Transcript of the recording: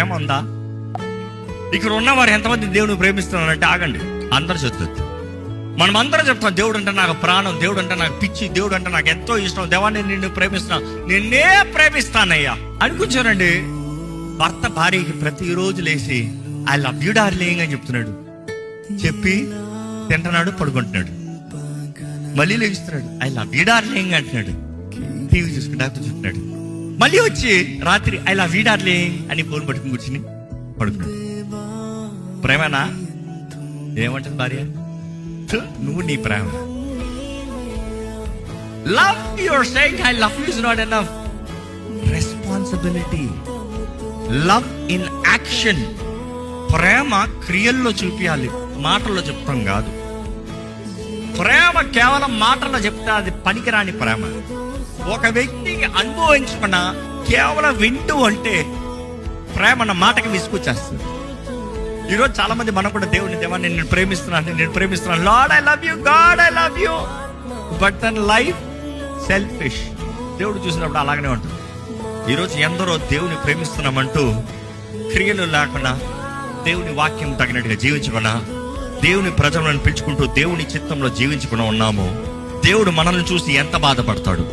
ప్రేమ ఉందా? ఇక్కడ ఉన్నవారు ఎంతమంది దేవుని ప్రేమిస్తున్నారంటే ఆగండి, అందరు చెప్తుంది. మనం అందరం చెప్తాం, దేవుడు అంటే నాకు ప్రాణం, దేవుడు అంటే నాకు పిచ్చి, దేవుడు అంటే నాకు ఎంతో ఇష్టం, దేవాన్ని నిన్ను ప్రేమిస్తున్నాను, నిన్నే ప్రేమిస్తానయ్యా అని కూర్చోనండి. భర్త భార్యకి ప్రతిరోజు లేచి ఐ లవ్ యూ డార్లింగ్ అని చెప్తున్నాడు, చెప్పి తింటున్నాడు, పడుకుంటున్నాడు, మళ్ళీ లేస్తున్నాడు, ఐ లవ్ యూ డార్లింగ్ అంటున్నాడు, టీవీ చూసుకుంటా చూస్తున్నాడు, మళ్ళీ వచ్చి రాత్రి ఐ లవ్ యూ డార్లింగ్ అని ఫోన్ పట్టుకుని కూర్చుని పడుకున్నాడు. ప్రేమనా? ఏమంటుంది భార్య? నువ్వు నీ ప్రేమ. Love your saying I love you is not enough. Responsibility, love in action. ప్రేమ క్రియల్లో చూపించాలి, మాటల్లో చెప్తాం కాదు. ప్రేమ కేవలం మాటల్లో చెప్తే అది పనికిరాని ప్రేమ. ఒక వ్యక్తికి అనుభవించకుండా కేవలం వింటూ అంటే ప్రేమ అన్న మాటకి విసుకొచ్చేస్తుంది. ఈరోజు చాలా మంది మనం కూడా దేవాన్ని నేను ప్రేమిస్తున్నాను, lord I love you, God I love you, but then life selfish. దేవుడు చూసినప్పుడు అలాగనే ఉంటుంది. ఈరోజు ఎందరో దేవుని ప్రేమిస్తున్నామంటూ క్రియలు లేకుండా, దేవుని వాక్యం తగినట్టుగా జీవించకుండా, దేవుని ప్రజలను పిలుచుకుంటూ దేవుని చిత్తంలో జీవించకుండా ఉన్నాము. దేవుడు మనల్ని చూసి ఎంత బాధపడతాడు.